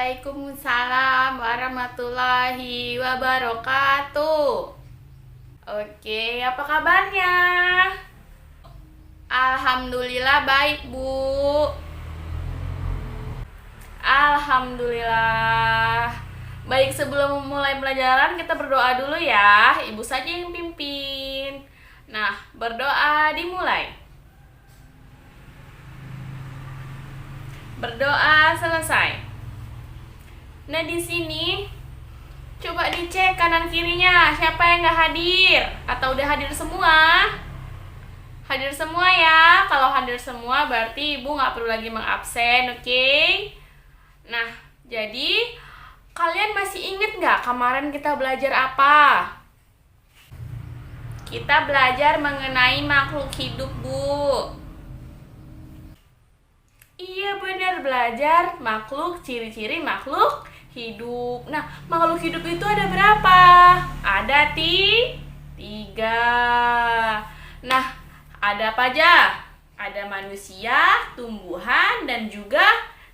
Waalaikumsalam warahmatullahi wabarakatuh. Oke, apa kabarnya? Alhamdulillah baik, Bu. Alhamdulillah. Baik, sebelum memulai pelajaran kita berdoa dulu ya. Ibu saja yang pimpin. Nah, berdoa dimulai. Berdoa selesai. Nah, di sini coba dicek kanan kirinya siapa yang nggak hadir atau udah hadir semua. Hadir semua ya. Kalau hadir semua berarti ibu nggak perlu lagi mengabsen, oke? Nah, jadi kalian masih inget nggak kemarin kita belajar apa? Kita belajar mengenai makhluk hidup, Bu. Iya benar, belajar makhluk, ciri-ciri makhluk hidup. Nah, makhluk hidup itu ada berapa? Ada tiga. Nah, ada apa aja? Ada manusia, tumbuhan, dan juga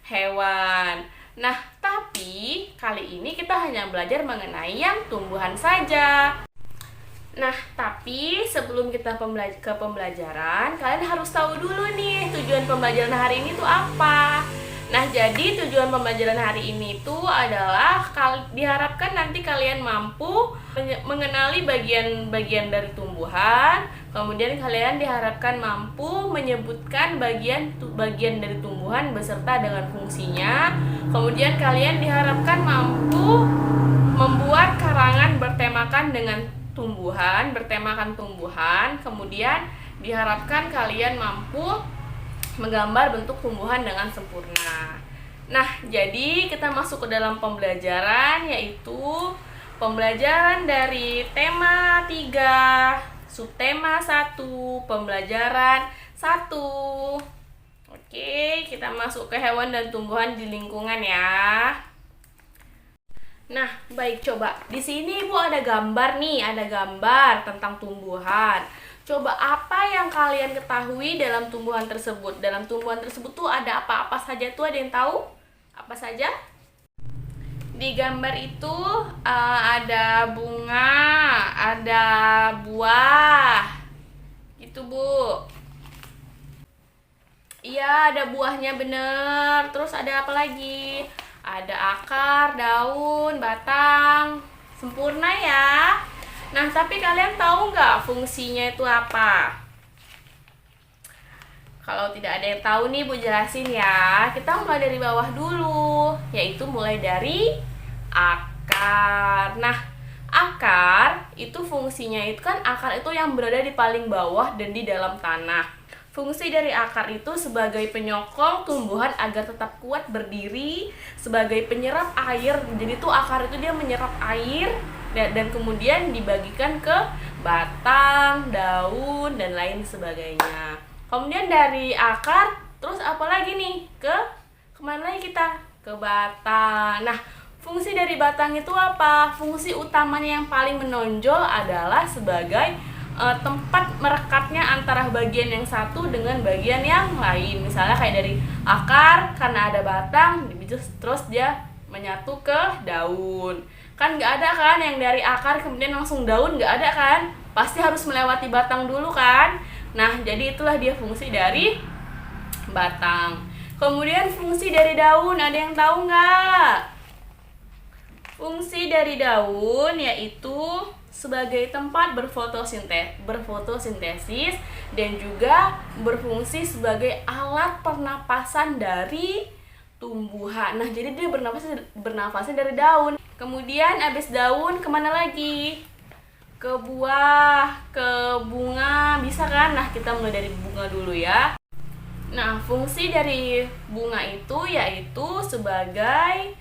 hewan. Nah, tapi kali ini kita hanya belajar mengenai yang tumbuhan saja. Nah, tapi sebelum kita ke pembelajaran, kalian harus tahu dulu nih tujuan pembelajaran hari ini tuh apa. Nah, jadi tujuan pembelajaran hari ini tuh adalah diharapkan nanti kalian mampu mengenali bagian-bagian dari tumbuhan. Kemudian kalian diharapkan mampu menyebutkan bagian dari tumbuhan beserta dengan fungsinya. Kemudian kalian diharapkan mampu membuat karangan bertemakan bertemakan tumbuhan. Kemudian diharapkan kalian mampu menggambar bentuk tumbuhan dengan sempurna. Nah, jadi kita masuk ke dalam pembelajaran, yaitu pembelajaran dari tema 3, subtema 1, pembelajaran 1. Oke, kita masuk ke hewan dan tumbuhan di lingkungan ya. Nah, baik, coba di sini Ibu ada gambar nih, ada gambar tentang tumbuhan. Coba apa yang kalian ketahui dalam tumbuhan tersebut? Dalam tumbuhan tersebut tuh ada apa-apa saja tuh, ada yang tahu? Apa saja? Di gambar itu ada bunga, ada buah. Gitu, Bu. Iya, ada buahnya bener. Terus ada apa lagi? Ada akar, daun, batang. Sempurna ya. Nah, tapi kalian tahu nggak fungsinya itu apa? Kalau tidak ada yang tahu nih, Bu jelasin ya. Kita mulai dari bawah dulu, yaitu mulai dari akar. Nah, akar itu fungsinya itu kan akar itu yang berada di paling bawah dan di dalam tanah. Fungsi dari akar itu sebagai penyokong tumbuhan agar tetap kuat berdiri, sebagai penyerap air. Jadi tuh akar itu dia menyerap air dan kemudian dibagikan ke batang, daun, dan lain sebagainya. Kemudian dari akar, terus apa lagi nih? Kemana lagi kita? Ke batang. Nah, fungsi dari batang itu apa? Fungsi utamanya yang paling menonjol adalah sebagai tempat merekatnya antara bagian yang satu dengan bagian yang lain. Misalnya kayak dari akar, karena ada batang, terus dia menyatu ke daun. Kan nggak ada kan yang dari akar kemudian langsung daun, nggak ada kan? Pasti harus melewati batang dulu kan? Nah, jadi itulah dia fungsi dari batang. Kemudian fungsi dari daun, ada yang tahu nggak? Fungsi dari daun yaitu sebagai tempat berfotosintesis dan juga berfungsi sebagai alat pernapasan dari tumbuhan. Nah, jadi dia bernafasnya dari daun. Kemudian habis daun kemana lagi? Ke buah, ke bunga, bisa kan? Nah, kita mulai dari bunga dulu ya. Nah, fungsi dari bunga itu yaitu sebagai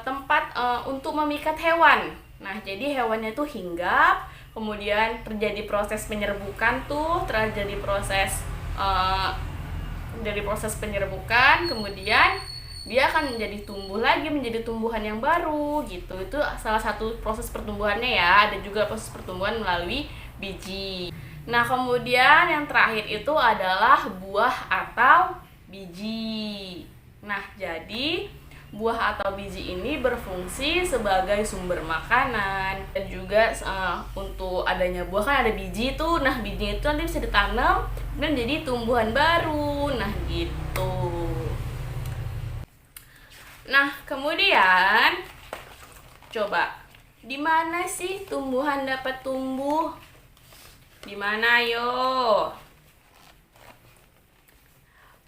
tempat untuk memikat hewan. Nah, jadi hewannya itu hinggap, kemudian terjadi proses penyerbukan tuh, dari proses penyerbukan, kemudian dia akan menjadi tumbuh lagi, menjadi tumbuhan yang baru gitu. Itu salah satu proses pertumbuhannya ya. Ada juga proses pertumbuhan melalui biji. Nah, kemudian yang terakhir itu adalah buah atau biji. Nah, jadi buah atau biji ini berfungsi sebagai sumber makanan. Dan juga untuk adanya buah kan ada biji tuh. Nah, bijinya itu nanti bisa ditanam dan jadi tumbuhan baru. Nah, gitu. Nah, kemudian coba, di mana sih tumbuhan dapat tumbuh? Di mana, yo?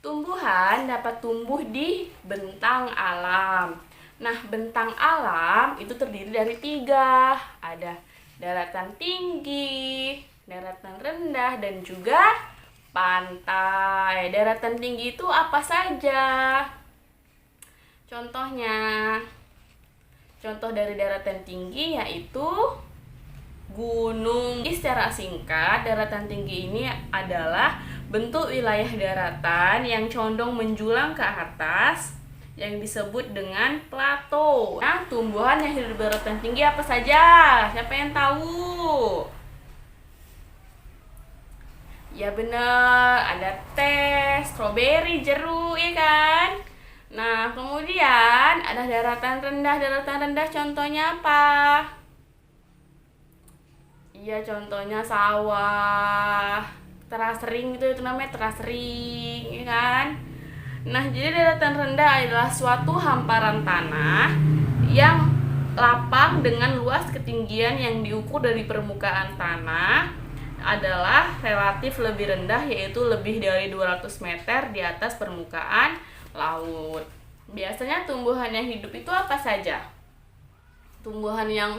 Tumbuhan dapat tumbuh di bentang alam. Nah, bentang alam itu terdiri dari 3. Ada daratan tinggi, daratan rendah, dan juga pantai. Daratan tinggi itu apa saja? Contoh dari daratan tinggi yaitu gunung. Secara singkat, daratan tinggi ini adalah bentuk wilayah daratan yang condong menjulang ke atas yang disebut dengan plato. Nah, tumbuhan yang hidup di daratan tinggi apa saja? Siapa yang tahu? Ya benar, ada teh, stroberi, jeruk, ya kan? Nah, kemudian ada daratan rendah. Daratan rendah contohnya apa? Iya, contohnya sawah, terasering itu namanya terasering, ya kan? Nah, jadi daratan rendah adalah suatu hamparan tanah yang lapang dengan luas ketinggian yang diukur dari permukaan tanah adalah relatif lebih rendah, yaitu lebih dari 200 meter di atas permukaan laut. Biasanya tumbuhan yang hidup itu apa saja? Tumbuhan yang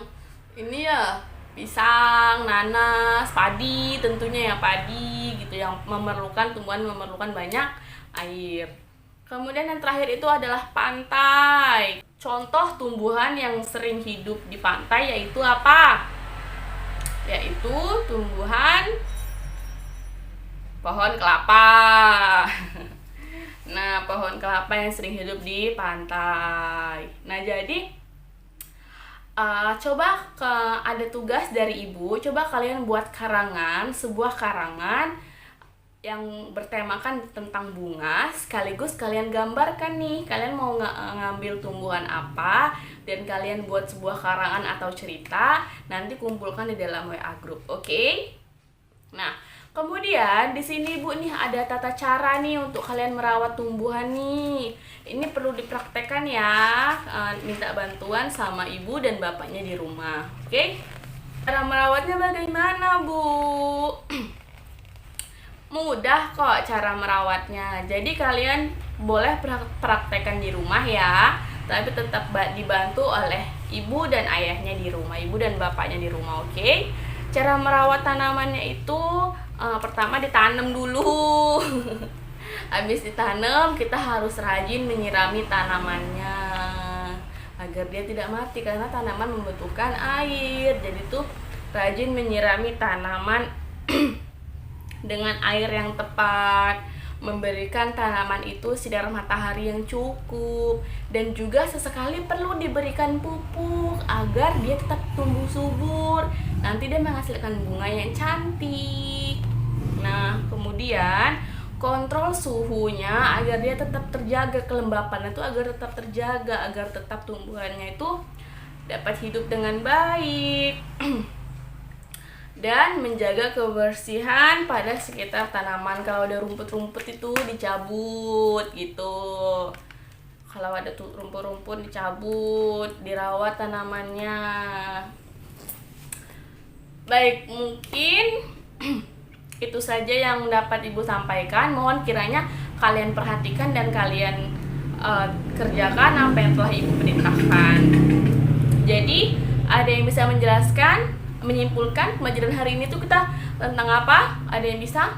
ini ya, pisang, nanas, padi, tentunya ya padi gitu, yang tumbuhan memerlukan banyak air. Kemudian yang terakhir itu adalah pantai. Contoh tumbuhan yang sering hidup di pantai yaitu apa? Yaitu tumbuhan pohon kelapa. Nah, pohon kelapa yang sering hidup di pantai. Nah, jadi ada tugas dari ibu. Coba kalian buat sebuah karangan yang bertemakan tentang bunga. Sekaligus kalian gambarkan nih, kalian mau ngambil tumbuhan apa, dan kalian buat sebuah karangan atau cerita. Nanti kumpulkan di dalam WA group, oke? Nah, kemudian di sini Bu nih ada tata cara nih untuk kalian merawat tumbuhan nih. Ini perlu dipraktekkan ya. Minta bantuan sama ibu dan bapaknya di rumah. Oke? Cara merawatnya bagaimana, Bu? Mudah kok cara merawatnya. Jadi kalian boleh praktekkan di rumah ya, tapi tetap dibantu oleh ibu dan ayahnya di rumah, ibu dan bapaknya di rumah, oke? Cara merawat tanamannya itu pertama ditanam dulu. Habis ditanam, kita harus rajin menyirami tanamannya agar dia tidak mati, karena tanaman membutuhkan air. Jadi tuh rajin menyirami tanaman dengan air yang tepat, memberikan tanaman itu sinar matahari yang cukup, dan juga sesekali perlu diberikan pupuk agar dia tetap tumbuh subur. Nanti dia menghasilkan bunga yang cantik. Nah, kemudian kontrol suhunya agar dia tetap terjaga, kelembapan itu agar tetap terjaga, agar tetap tumbuhannya itu dapat hidup dengan baik. Dan menjaga kebersihan pada sekitar tanaman. Kalau ada rumput-rumput itu dicabut gitu. Kalau ada rumput-rumput dicabut, dirawat tanamannya. Baik, mungkin itu saja yang dapat Ibu sampaikan. Mohon kiranya kalian perhatikan dan kalian kerjakan apa yang telah Ibu perintahkan. Jadi, ada yang bisa menyimpulkan pembelajaran hari ini tuh kita tentang apa? Ada yang bisa?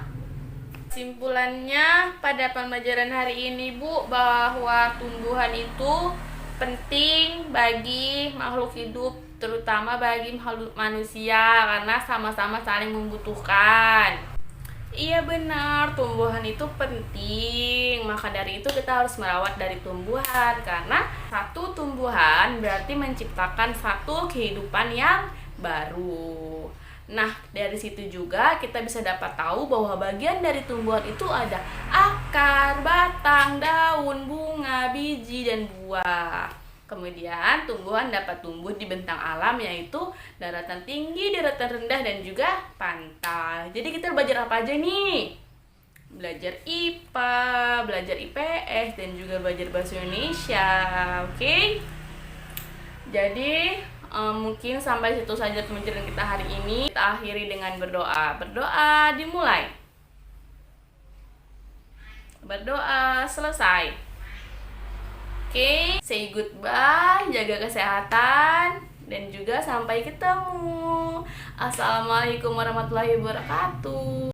Simpulannya pada pembelajaran hari ini, Bu, bahwa tumbuhan itu penting bagi makhluk hidup, terutama bagi makhluk manusia, karena sama-sama saling membutuhkan. Iya benar, tumbuhan itu penting. Maka dari itu kita harus merawat dari tumbuhan, karena satu tumbuhan berarti menciptakan satu kehidupan yang baru. Nah, dari situ juga kita bisa dapat tahu bahwa bagian dari tumbuhan itu ada akar, batang, daun, bunga, biji, dan buah. Kemudian tumbuhan dapat tumbuh di bentang alam, yaitu daratan tinggi, daratan rendah, dan juga pantai. Jadi kita belajar apa aja nih? Belajar IPA, belajar IPS, dan juga belajar bahasa Indonesia. Oke? Jadi mungkin sampai situ saja pembelajaran kita hari ini. Kita akhiri dengan berdoa. Berdoa dimulai. Berdoa selesai. Oke, say goodbye, jaga kesehatan, dan juga sampai ketemu. Assalamualaikum warahmatullahi wabarakatuh.